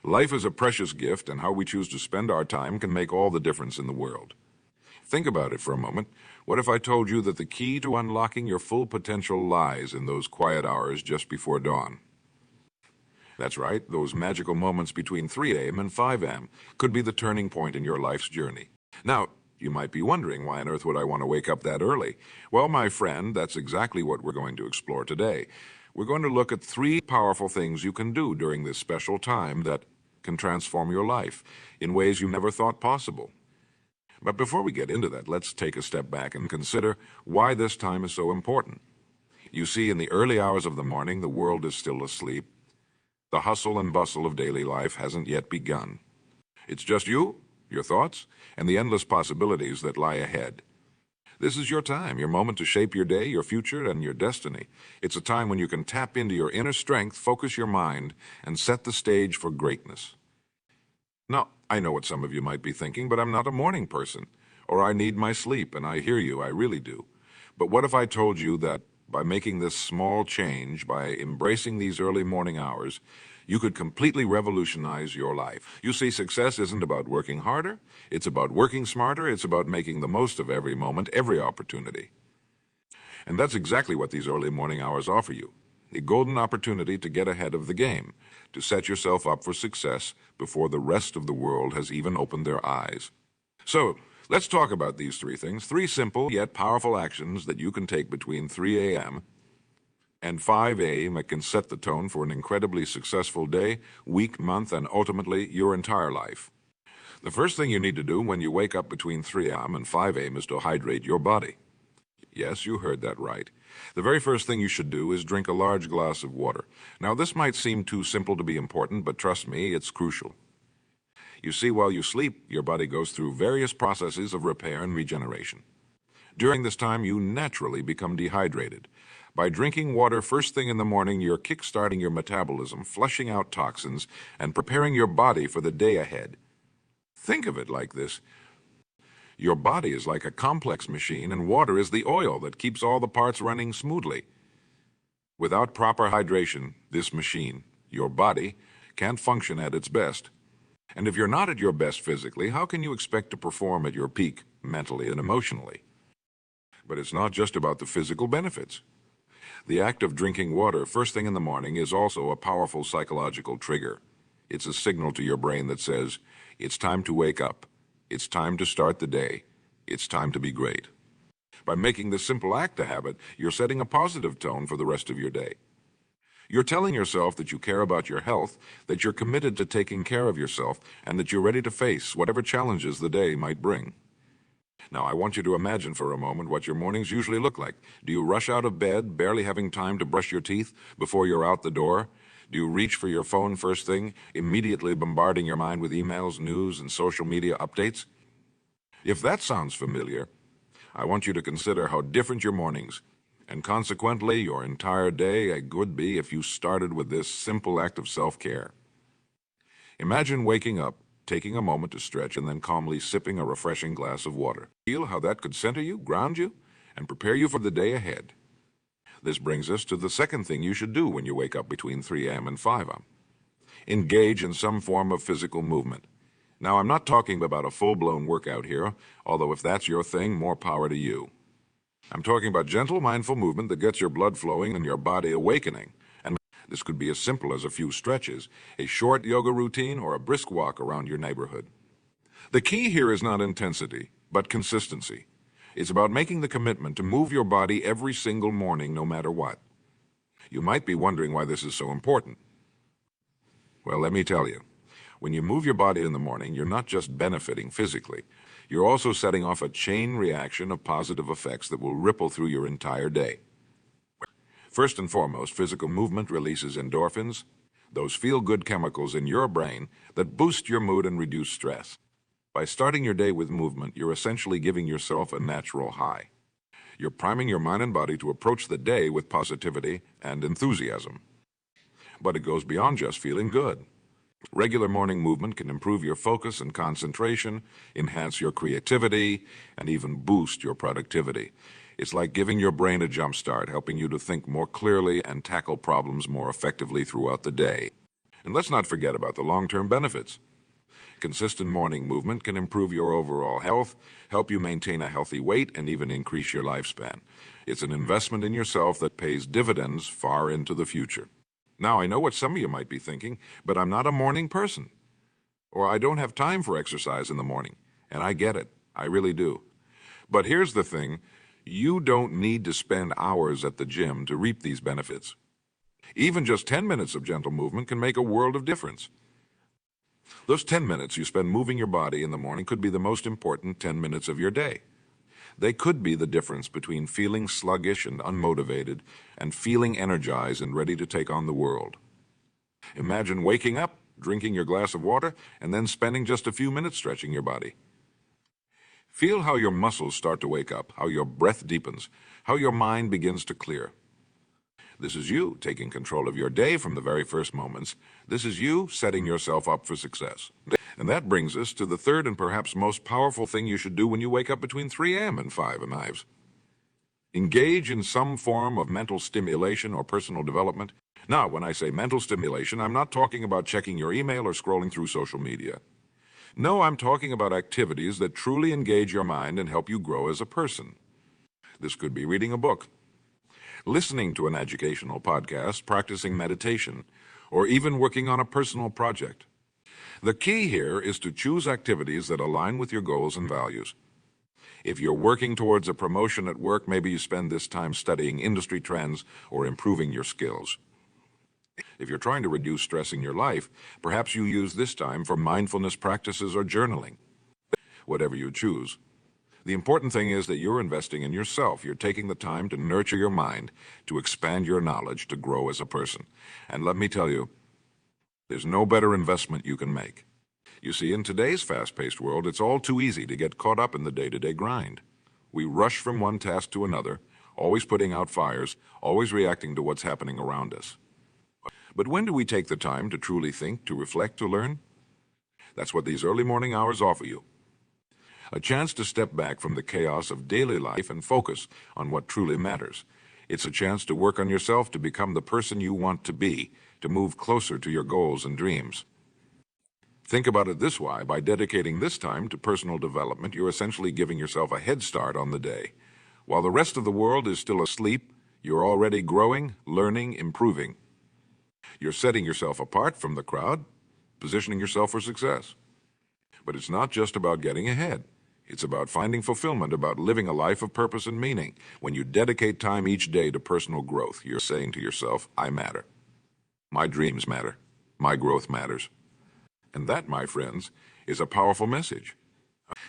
Life is a precious gift, and how we choose to spend our time can make all the difference in the world. Think about it for a moment. What if I told you that the key to unlocking your full potential lies in those quiet hours just before dawn? That's right, those magical moments between 3 a.m. and 5 a.m. could be the turning point in your life's journey. Now, you might be wondering, why on earth would I want to wake up that early? Well, my friend, that's exactly what we're going to explore today. We're going to look at 3 powerful things you can do during this special time that can transform your life in ways you never thought possible. But before we get into that, let's take a step back and consider why this time is so important. You see, in the early hours of the morning, the world is still asleep. The hustle and bustle of daily life hasn't yet begun. It's just you, your thoughts, and the endless possibilities that lie ahead. This is your time, your moment to shape your day, your future, and your destiny. It's a time when you can tap into your inner strength, focus your mind, and set the stage for greatness. Now, I know what some of you might be thinking, but I'm not a morning person, or I need my sleep, and I hear you, I really do. But what if I told you that by making this small change, by embracing these early morning hours, you could completely revolutionize your life? You see, success isn't about working harder, it's about working smarter, it's about making the most of every moment, every opportunity. And that's exactly what these early morning hours offer you. A golden opportunity to get ahead of the game, to set yourself up for success before the rest of the world has even opened their eyes. So, let's talk about these 3 things, 3 simple yet powerful actions that you can take between 3 a.m. and 5 a.m. that can set the tone for an incredibly successful day, week, month, and ultimately your entire life. The first thing you need to do when you wake up between 3 a.m. and 5 a.m. is to hydrate your body. Yes, you heard that right. The very first thing you should do is drink a large glass of water. Now, this might seem too simple to be important, but trust me, it's crucial. You see, while you sleep, your body goes through various processes of repair and regeneration. During this time, you naturally become dehydrated. By drinking water first thing in the morning, you're kickstarting your metabolism, flushing out toxins, and preparing your body for the day ahead. Think of it like this. Your body is like a complex machine, and water is the oil that keeps all the parts running smoothly. Without proper hydration, this machine, your body, can't function at its best. And if you're not at your best physically, how can you expect to perform at your peak mentally and emotionally? But it's not just about the physical benefits. The act of drinking water first thing in the morning is also a powerful psychological trigger. It's a signal to your brain that says, it's time to wake up. It's time to start the day. It's time to be great. By making this simple act a habit, you're setting a positive tone for the rest of your day. You're telling yourself that you care about your health, that you're committed to taking care of yourself, and that you're ready to face whatever challenges the day might bring. Now, I want you to imagine for a moment what your mornings usually look like. Do you rush out of bed, barely having time to brush your teeth before you're out the door? Do you reach for your phone first thing, immediately bombarding your mind with emails, news, and social media updates? If that sounds familiar, I want you to consider how different your mornings, and consequently your entire day, would be if you started with this simple act of self-care. Imagine waking up, taking a moment to stretch, and then calmly sipping a refreshing glass of water. Feel how that could center you, ground you, and prepare you for the day ahead. This brings us to the second thing you should do when you wake up between 3 a.m. and 5 a.m. Engage in some form of physical movement. Now, I'm not talking about a full-blown workout here, although if that's your thing, more power to you. I'm talking about gentle, mindful movement that gets your blood flowing and your body awakening. And this could be as simple as a few stretches, a short yoga routine, or a brisk walk around your neighborhood. The key here is not intensity, but consistency. It's about making the commitment to move your body every single morning, no matter what. You might be wondering why this is so important. Well, let me tell you. When you move your body in the morning, you're not just benefiting physically. You're also setting off a chain reaction of positive effects that will ripple through your entire day. First and foremost, physical movement releases endorphins, those feel-good chemicals in your brain that boost your mood and reduce stress. By starting your day with movement, you're essentially giving yourself a natural high. You're priming your mind and body to approach the day with positivity and enthusiasm. But it goes beyond just feeling good. Regular morning movement can improve your focus and concentration, enhance your creativity, and even boost your productivity. It's like giving your brain a jump start, helping you to think more clearly and tackle problems more effectively throughout the day. And let's not forget about the long-term benefits. Consistent morning movement can improve your overall health, help you maintain a healthy weight, and even increase your lifespan. It's an investment in yourself that pays dividends far into the future. Now, I know what some of you might be thinking, but I'm not a morning person. Or I don't have time for exercise in the morning. And I get it. I really do. But here's the thing. You don't need to spend hours at the gym to reap these benefits. Even just 10 minutes of gentle movement can make a world of difference. Those 10 minutes you spend moving your body in the morning could be the most important 10 minutes of your day. They could be the difference between feeling sluggish and unmotivated and feeling energized and ready to take on the world. Imagine waking up, drinking your glass of water, and then spending just a few minutes stretching your body. Feel how your muscles start to wake up, how your breath deepens, how your mind begins to clear. This is you taking control of your day from the very first moments. This is you setting yourself up for success. And that brings us to the third and perhaps most powerful thing you should do when you wake up between 3 a.m. and 5 am. Engage in some form of mental stimulation or personal development. Now, when I say mental stimulation, I'm not talking about checking your email or scrolling through social media. No, I'm talking about activities that truly engage your mind and help you grow as a person. This could be reading a book, listening to an educational podcast, practicing meditation, or even working on a personal project. The key here is to choose activities that align with your goals and values. If you're working towards a promotion at work, maybe you spend this time studying industry trends or improving your skills. If you're trying to reduce stress in your life, perhaps you use this time for mindfulness practices or journaling. Whatever you choose. The important thing is that you're investing in yourself. You're taking the time to nurture your mind, to expand your knowledge, to grow as a person. And let me tell you, there's no better investment you can make. You see, in today's fast-paced world, it's all too easy to get caught up in the day-to-day grind. We rush from one task to another, always putting out fires, always reacting to what's happening around us. But when do we take the time to truly think, to reflect, to learn? That's what these early morning hours offer you. A chance to step back from the chaos of daily life and focus on what truly matters. It's a chance to work on yourself to become the person you want to be, to move closer to your goals and dreams. Think about it this way. By dedicating this time to personal development, you're essentially giving yourself a head start on the day. While the rest of the world is still asleep, you're already growing, learning, improving. You're setting yourself apart from the crowd, positioning yourself for success. But it's not just about getting ahead. It's about finding fulfillment, about living a life of purpose and meaning. When you dedicate time each day to personal growth, you're saying to yourself, I matter. My dreams matter. My growth matters. And that, my friends, is a powerful message.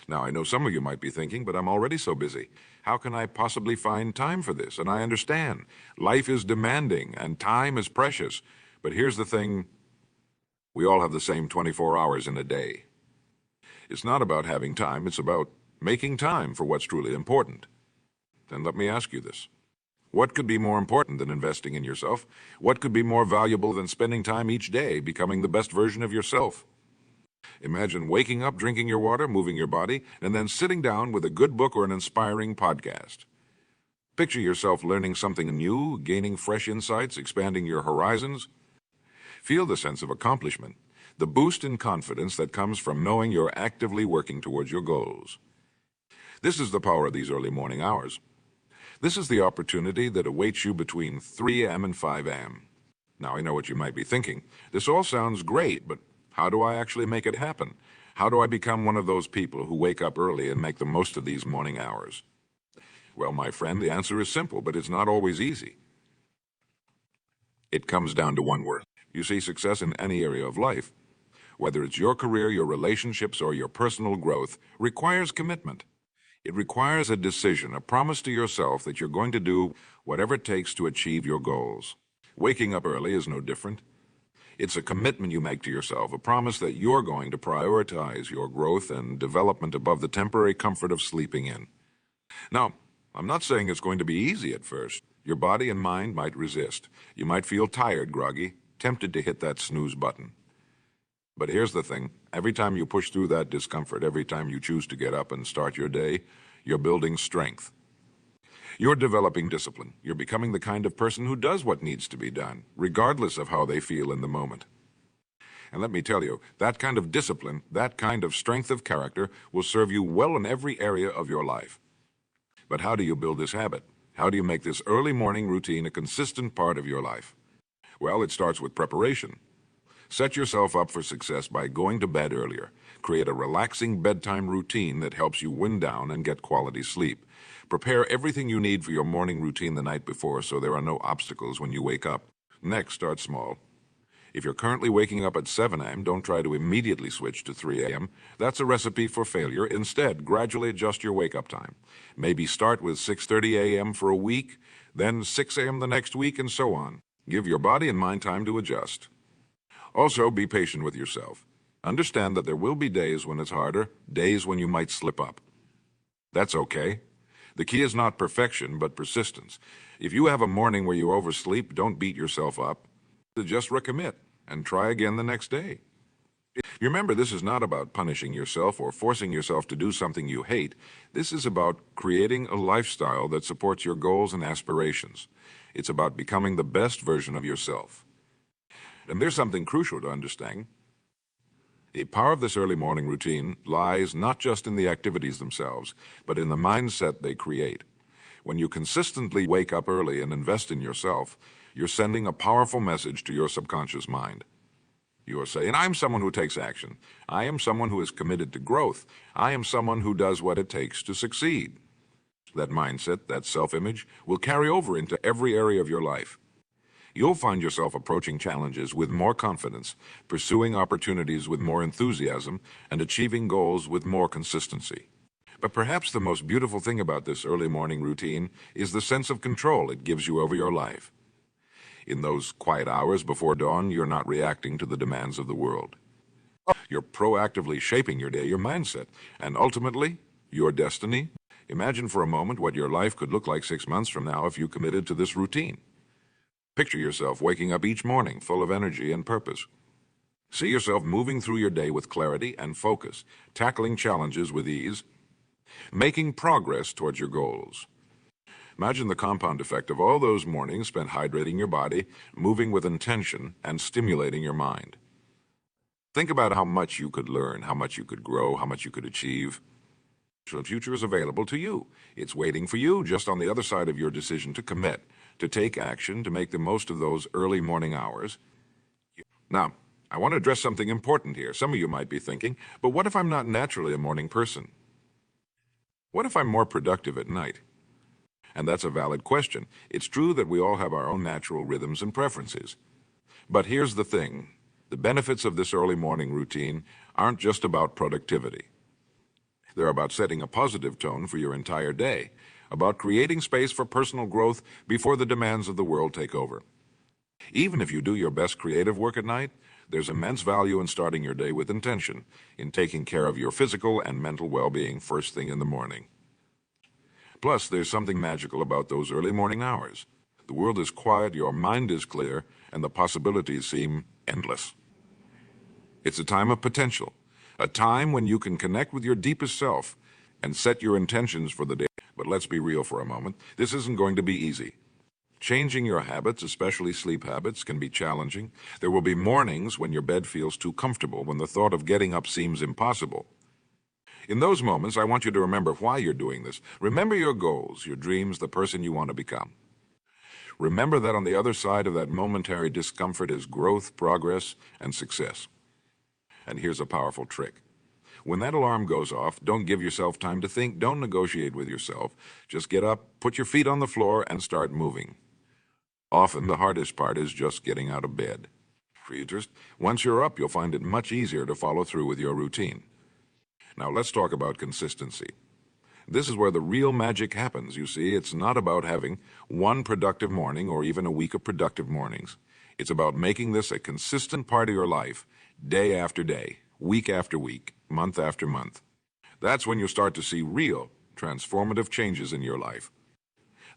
Now, I know some of you might be thinking, but I'm already so busy. How can I possibly find time for this? And I understand. Life is demanding and time is precious. But here's the thing. We all have the same 24 hours in a day. It's not about having time, it's about making time for what's truly important. Then let me ask you this. What could be more important than investing in yourself? What could be more valuable than spending time each day becoming the best version of yourself? Imagine waking up, drinking your water, moving your body, and then sitting down with a good book or an inspiring podcast. Picture yourself learning something new, gaining fresh insights, expanding your horizons. Feel the sense of accomplishment. The boost in confidence that comes from knowing you're actively working towards your goals. This is the power of these early morning hours. This is the opportunity that awaits you between 3 a.m. and 5 a.m. Now, I know what you might be thinking. This all sounds great, but how do I actually make it happen? How do I become one of those people who wake up early and make the most of these morning hours? Well, my friend, the answer is simple, but it's not always easy. It comes down to one word. You see, success in any area of life, whether it's your career, your relationships, or your personal growth, requires commitment. It requires a decision, a promise to yourself that you're going to do whatever it takes to achieve your goals. Waking up early is no different. It's a commitment you make to yourself, a promise that you're going to prioritize your growth and development above the temporary comfort of sleeping in. Now, I'm not saying it's going to be easy at first. Your body and mind might resist. You might feel tired, groggy, tempted to hit that snooze button. But here's the thing. Every time you push through that discomfort, every time you choose to get up and start your day, you're building strength. You're developing discipline. You're becoming the kind of person who does what needs to be done, regardless of how they feel in the moment. And let me tell you, that kind of discipline, that kind of strength of character will serve you well in every area of your life. But how do you build this habit? How do you make this early morning routine a consistent part of your life? Well, it starts with preparation. Set yourself up for success by going to bed earlier. Create a relaxing bedtime routine that helps you wind down and get quality sleep. Prepare everything you need for your morning routine the night before so there are no obstacles when you wake up. Next, start small. If you're currently waking up at 7 a.m., don't try to immediately switch to 3 a.m. That's a recipe for failure. Instead, gradually adjust your wake-up time. Maybe start with 6:30 a.m. for a week, then 6 a.m. the next week, and so on. Give your body and mind time to adjust. Also, be patient with yourself. Understand that there will be days when it's harder, days when you might slip up. That's okay. The key is not perfection, but persistence. If you have a morning where you oversleep, don't beat yourself up. Just recommit and try again the next day. You remember, this is not about punishing yourself or forcing yourself to do something you hate. This is about creating a lifestyle that supports your goals and aspirations. It's about becoming the best version of yourself. And there's something crucial to understand. The power of this early morning routine lies not just in the activities themselves, but in the mindset they create. When you consistently wake up early and invest in yourself, you're sending a powerful message to your subconscious mind. You are saying, I'm someone who takes action. I am someone who is committed to growth. I am someone who does what it takes to succeed. That mindset, that self-image, will carry over into every area of your life. You'll find yourself approaching challenges with more confidence, pursuing opportunities with more enthusiasm, and achieving goals with more consistency. But perhaps the most beautiful thing about this early morning routine is the sense of control it gives you over your life. In those quiet hours before dawn, you're not reacting to the demands of the world. You're proactively shaping your day, your mindset, and ultimately, your destiny. Imagine for a moment what your life could look like 6 months from now if you committed to this routine. Picture yourself waking up each morning full of energy and purpose. See yourself moving through your day with clarity and focus, tackling challenges with ease, making progress towards your goals. Imagine the compound effect of all those mornings spent hydrating your body, moving with intention, and stimulating your mind. Think about how much you could learn, how much you could grow, how much you could achieve. The future is available to you. It's waiting for you just on the other side of your decision to commit, to take action, to make the most of those early morning hours. Now, I want to address something important here. Some of you might be thinking, but what if I'm not naturally a morning person? What if I'm more productive at night? And that's a valid question. It's true that we all have our own natural rhythms and preferences. But here's the thing. The benefits of this early morning routine aren't just about productivity. They're about setting a positive tone for your entire day, about creating space for personal growth before the demands of the world take over. Even if you do your best creative work at night, there's immense value in starting your day with intention, in taking care of your physical and mental well-being first thing in the morning. Plus, there's something magical about those early morning hours. The world is quiet, your mind is clear, and the possibilities seem endless. It's a time of potential, a time when you can connect with your deepest self and set your intentions for the day. But let's be real for a moment. This isn't going to be easy. Changing your habits, especially sleep habits, can be challenging. There will be mornings when your bed feels too comfortable, when the thought of getting up seems impossible. In those moments, I want you to remember why you're doing this. Remember your goals, your dreams, the person you want to become. Remember that on the other side of that momentary discomfort is growth, progress, and success. And here's a powerful trick. When that alarm goes off, don't give yourself time to think. Don't negotiate with yourself. Just get up, put your feet on the floor, and start moving. Often, the hardest part is just getting out of bed. Once you're up, you'll find it much easier to follow through with your routine. Now, let's talk about consistency. This is where the real magic happens, you see. It's not about having one productive morning or even a week of productive mornings. It's about making this a consistent part of your life, day after day, week after week, month after month. That's when you'll start to see real, transformative changes in your life.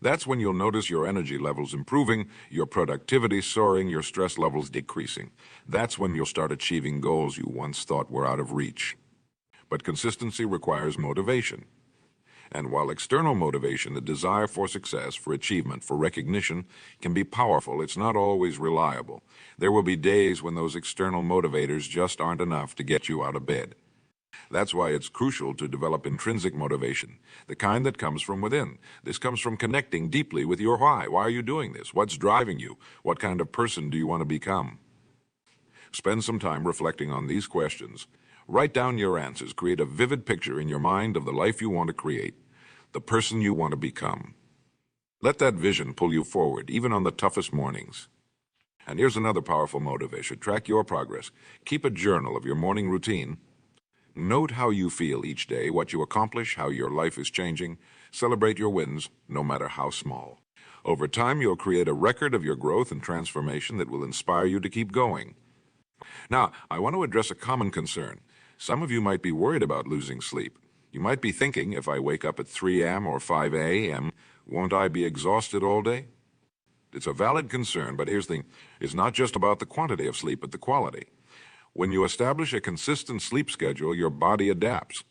That's when you'll notice your energy levels improving, your productivity soaring, your stress levels decreasing. That's when you'll start achieving goals you once thought were out of reach. But consistency requires motivation. And while external motivation, the desire for success, for achievement, for recognition, can be powerful, it's not always reliable. There will be days when those external motivators just aren't enough to get you out of bed. That's why it's crucial to develop intrinsic motivation, the kind that comes from within. This comes from connecting deeply with your why. Why are you doing this? What's driving you? What kind of person do you want to become? Spend some time reflecting on these questions. Write down your answers. Create a vivid picture in your mind of the life you want to create, the person you want to become. Let that vision pull you forward, even on the toughest mornings. And here's another powerful motivation. Track your progress. Keep a journal of your morning routine. Note how you feel each day, what you accomplish, how your life is changing. Celebrate your wins, no matter how small. Over time, you'll create a record of your growth and transformation that will inspire you to keep going. Now, I want to address a common concern. Some of you might be worried about losing sleep. You might be thinking, if I wake up at 3am or 5am, won't I be exhausted all day? It's a valid concern, but here's the thing. It's not just about the quantity of sleep, but the quality. When you establish a consistent sleep schedule, your body adapts.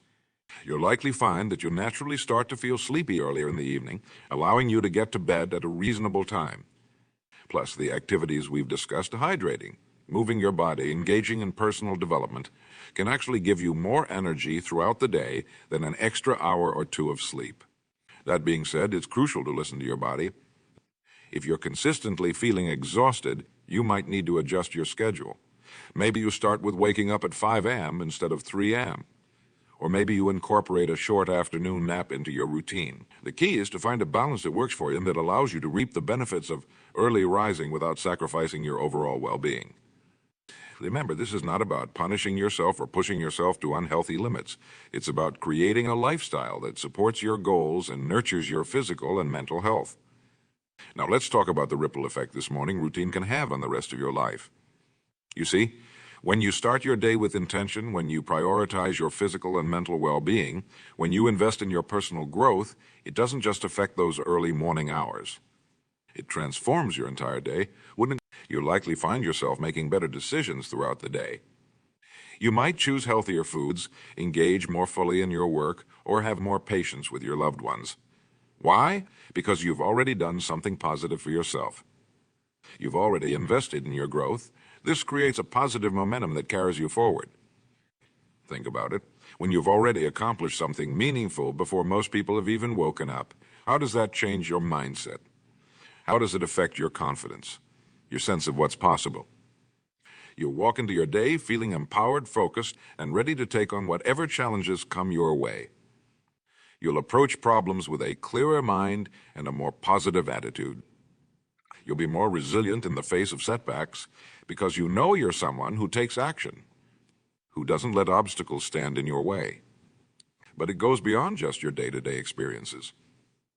You'll likely find that you'll naturally start to feel sleepy earlier in the evening, allowing you to get to bed at a reasonable time. Plus, the activities we've discussed, hydrating, moving your body, engaging in personal development, can actually give you more energy throughout the day than an extra hour or two of sleep. That being said, it's crucial to listen to your body. If you're consistently feeling exhausted, you might need to adjust your schedule. Maybe you start with waking up at 5am instead of 3am. Or maybe you incorporate a short afternoon nap into your routine. The key is to find a balance that works for you and that allows you to reap the benefits of early rising without sacrificing your overall well-being. Remember, this is not about punishing yourself or pushing yourself to unhealthy limits. It's about creating a lifestyle that supports your goals and nurtures your physical and mental health. Now let's talk about the ripple effect this morning routine can have on the rest of your life. You see, when you start your day with intention, when you prioritize your physical and mental well-being, when you invest in your personal growth, it doesn't just affect those early morning hours. It transforms your entire day. You'll likely find yourself making better decisions throughout the day. You might choose healthier foods, engage more fully in your work, or have more patience with your loved ones. Why? Because you've already done something positive for yourself. You've already invested in your growth. This creates a positive momentum that carries you forward. Think about it. When you've already accomplished something meaningful before most people have even woken up, how does that change your mindset? How does it affect your confidence, your sense of what's possible? You'll walk into your day feeling empowered, focused, and ready to take on whatever challenges come your way. You'll approach problems with a clearer mind and a more positive attitude. You'll be more resilient in the face of setbacks because you know you're someone who takes action, who doesn't let obstacles stand in your way. But it goes beyond just your day-to-day experiences.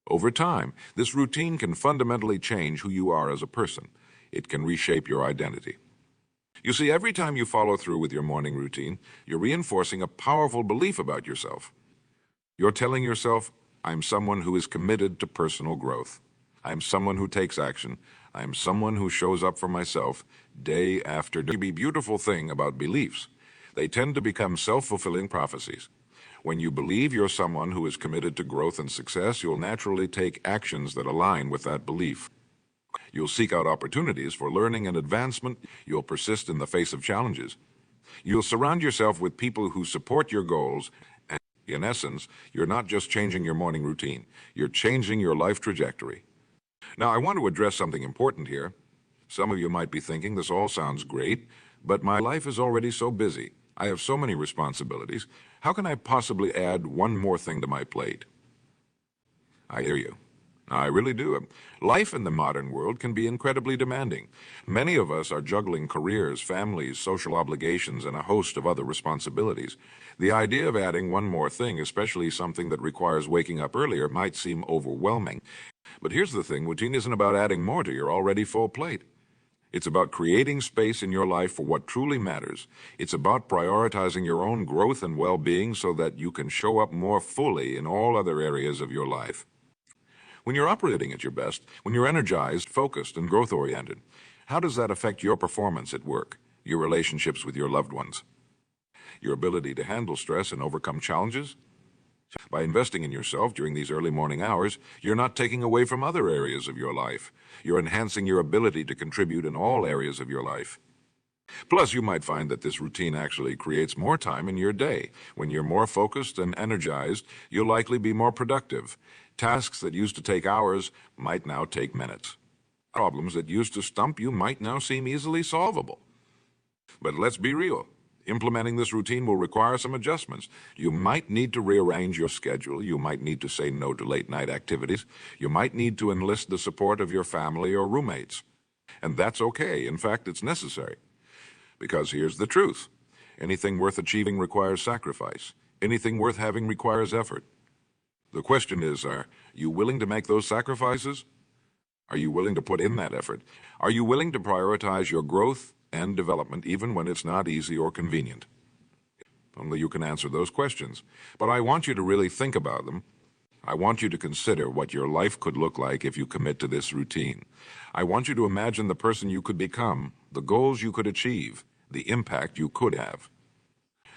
Over time, this routine can fundamentally change who you are as a person. It can reshape your identity. You see, every time you follow through with your morning routine, you're reinforcing a powerful belief about yourself. You're telling yourself, I'm someone who is committed to personal growth. I'm someone who takes action. I'm someone who shows up for myself day after day. The beautiful thing about beliefs, they tend to become self-fulfilling prophecies. When you believe you're someone who is committed to growth and success, you'll naturally take actions that align with that belief. You'll seek out opportunities for learning and advancement. You'll persist in the face of challenges. You'll surround yourself with people who support your goals. And in essence, you're not just changing your morning routine, you're changing your life trajectory. Now, I want to address something important here. Some of you might be thinking, this all sounds great, but my life is already so busy. I have so many responsibilities. How can I possibly add one more thing to my plate? I hear you. I really do. Life in the modern world can be incredibly demanding. Many of us are juggling careers, families, social obligations, and a host of other responsibilities. The idea of adding one more thing, especially something that requires waking up earlier, might seem overwhelming. But here's the thing, routine isn't about adding more to your already full plate. It's about creating space in your life for what truly matters. It's about prioritizing your own growth and well-being so that you can show up more fully in all other areas of your life. When you're operating at your best, when you're energized, focused, and growth-oriented, how does that affect your performance at work, your relationships with your loved ones, your ability to handle stress and overcome challenges? By investing in yourself during these early morning hours, you're not taking away from other areas of your life. You're enhancing your ability to contribute in all areas of your life. Plus, you might find that this routine actually creates more time in your day. When you're more focused and energized, you'll likely be more productive. Tasks that used to take hours might now take minutes. Problems that used to stump you might now seem easily solvable. But let's be real. Implementing this routine will require some adjustments. You might need to rearrange your schedule. You might need to say no to late night activities. You might need to enlist the support of your family or roommates. And that's okay. In fact, it's necessary. Because here's the truth. Anything worth achieving requires sacrifice. Anything worth having requires effort. The question is, are you willing to make those sacrifices? Are you willing to put in that effort? Are you willing to prioritize your growth and development even when it's not easy or convenient? Only you can answer those questions. But I want you to really think about them. I want you to consider what your life could look like if you commit to this routine. I want you to imagine the person you could become, the goals you could achieve, the impact you could have.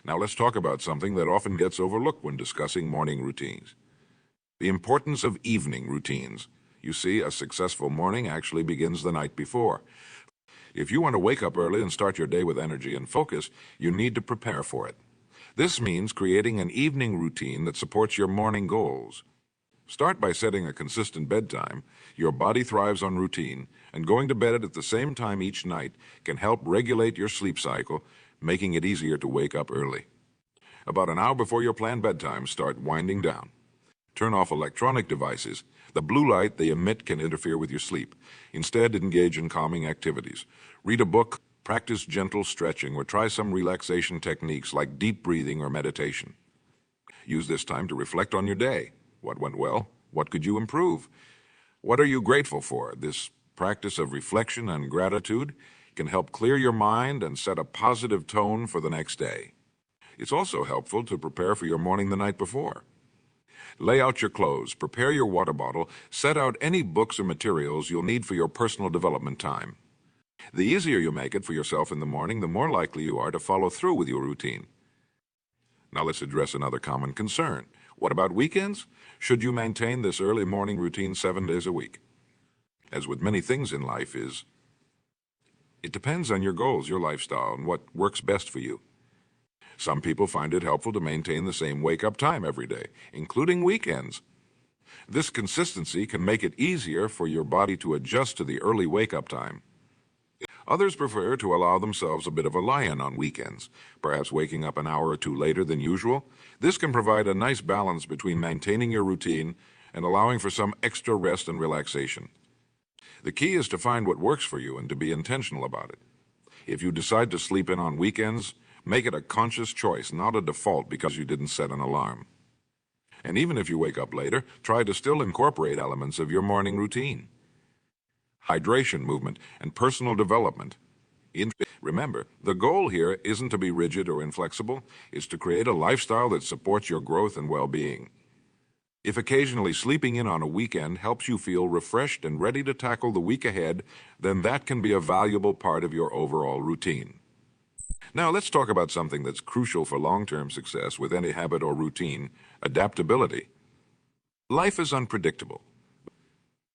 Now let's talk about something that often gets overlooked when discussing morning routines. The importance of evening routines. You see, a successful morning actually begins the night before. If you want to wake up early and start your day with energy and focus, you need to prepare for it. This means creating an evening routine that supports your morning goals. Start by setting a consistent bedtime. Your body thrives on routine, and going to bed at the same time each night can help regulate your sleep cycle, making it easier to wake up early. About an hour before your planned bedtime, start winding down. Turn off electronic devices. The blue light they emit can interfere with your sleep. Instead, engage in calming activities. Read a book, practice gentle stretching, or try some relaxation techniques like deep breathing or meditation. Use this time to reflect on your day. What went well? What could you improve? What are you grateful for? This practice of reflection and gratitude can help clear your mind and set a positive tone for the next day. It's also helpful to prepare for your morning the night before. Lay out your clothes, prepare your water bottle, set out any books or materials you'll need for your personal development time. The easier you make it for yourself in the morning, the more likely you are to follow through with your routine. Now let's address another common concern. What about weekends? Should you maintain this early morning routine 7 days a week? As with many things in life it depends on your goals, your lifestyle, and what works best for you. Some people find it helpful to maintain the same wake-up time every day, including weekends. This consistency can make it easier for your body to adjust to the early wake-up time. Others prefer to allow themselves a bit of a lie-in on weekends, perhaps waking up an hour or two later than usual. This can provide a nice balance between maintaining your routine and allowing for some extra rest and relaxation. The key is to find what works for you and to be intentional about it. If you decide to sleep in on weekends, make it a conscious choice, not a default because you didn't set an alarm. And even if you wake up later, try to still incorporate elements of your morning routine. Hydration, movement, and personal development. Remember, the goal here isn't to be rigid or inflexible. It's to create a lifestyle that supports your growth and well-being. If occasionally sleeping in on a weekend helps you feel refreshed and ready to tackle the week ahead, then that can be a valuable part of your overall routine. Now let's talk about something that's crucial for long-term success with any habit or routine: adaptability. Life is unpredictable.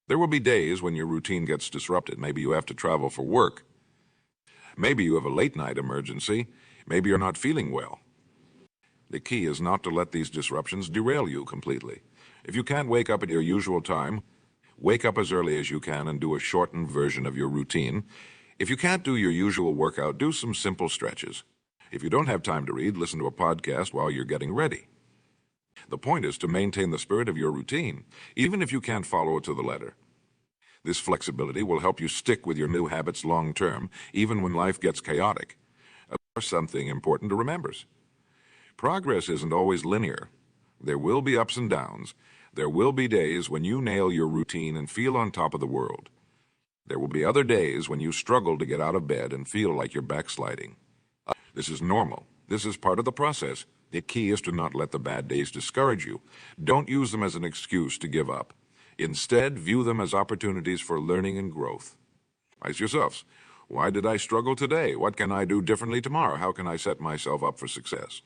There will be days when your routine gets disrupted. Maybe you have to travel for work. Maybe you have a late-night emergency. Maybe you're not feeling well. The key is not to let these disruptions derail you completely. If you can't wake up at your usual time, wake up as early as you can and do a shortened version of your routine. If you can't do your usual workout, do some simple stretches. If you don't have time to read, listen to a podcast while you're getting ready. The point is to maintain the spirit of your routine, even if you can't follow it to the letter. This flexibility will help you stick with your new habits long term, even when life gets chaotic. There's something important to remember. Progress isn't always linear. There will be ups and downs. There will be days when you nail your routine and feel on top of the world. There will be other days when you struggle to get out of bed and feel like you're backsliding. This is normal. This is part of the process. The key is to not let the bad days discourage you. Don't use them as an excuse to give up. Instead, view them as opportunities for learning and growth. Ask yourselves, why did I struggle today? What can I do differently tomorrow? How can I set myself up for success?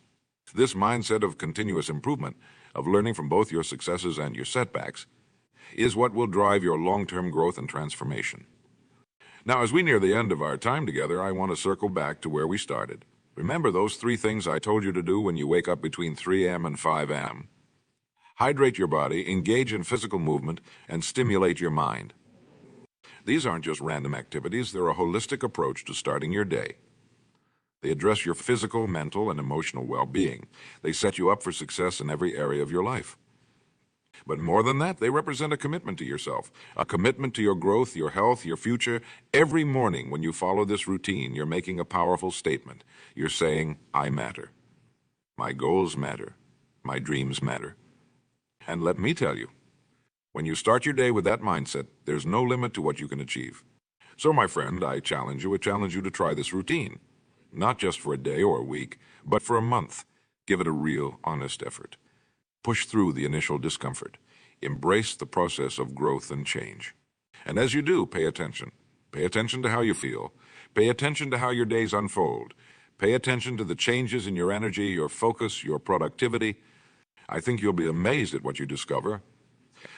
This mindset of continuous improvement of learning from both your successes and your setbacks, is what will drive your long-term growth and transformation. Now, as we near the end of our time together, I want to circle back to where we started. Remember those 3 things I told you to do when you wake up between 3 a.m. and 5 a.m. Hydrate your body, engage in physical movement, and stimulate your mind. These aren't just random activities, they're a holistic approach to starting your day. They address your physical, mental, and emotional well-being. They set you up for success in every area of your life. But more than that, they represent a commitment to yourself, a commitment to your growth, your health, your future. Every morning when you follow this routine, you're making a powerful statement. You're saying, I matter. My goals matter. My dreams matter. And let me tell you, when you start your day with that mindset, there's no limit to what you can achieve. So, my friend, I challenge you to try this routine. Not just for a day or a week, but for a month. Give it a real, honest effort. Push through the initial discomfort. Embrace the process of growth and change. And as you do, pay attention. Pay attention to how you feel. Pay attention to how your days unfold. Pay attention to the changes in your energy, your focus, your productivity. I think you'll be amazed at what you discover.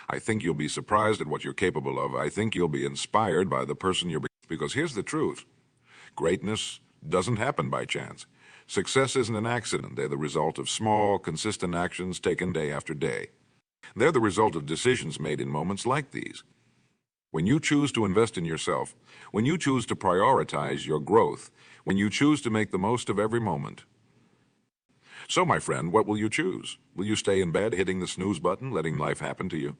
I think you'll be surprised at what you're capable of. I think you'll be inspired by the person you're becoming. Because here's the truth. Greatness doesn't happen by chance. Success isn't an accident. They're the result of small, consistent actions taken day after day. They're the result of decisions made in moments like these. When you choose to invest in yourself, when you choose to prioritize your growth, when you choose to make the most of every moment. So, my friend, what will you choose? Will you stay in bed hitting the snooze button, letting life happen to you?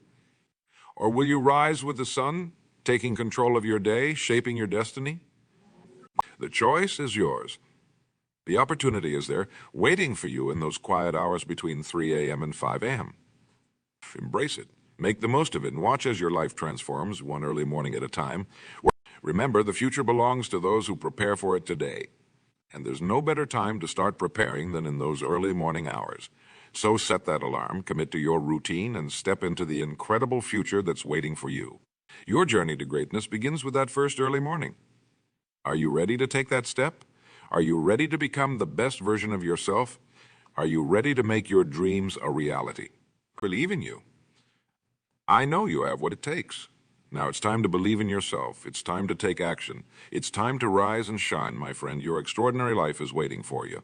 Or will you rise with the sun, taking control of your day, shaping your destiny? The choice is yours. The opportunity is there, waiting for you in those quiet hours between 3 a.m. and 5 a.m. Embrace it. Make the most of it and watch as your life transforms, one early morning at a time. Remember, the future belongs to those who prepare for it today. And there's no better time to start preparing than in those early morning hours. So set that alarm, commit to your routine, and step into the incredible future that's waiting for you. Your journey to greatness begins with that first early morning. Are you ready to take that step? Are you ready to become the best version of yourself? Are you ready to make your dreams a reality? Believe in you. I know you have what it takes. Now it's time to believe in yourself. It's time to take action. It's time to rise and shine, my friend. Your extraordinary life is waiting for you.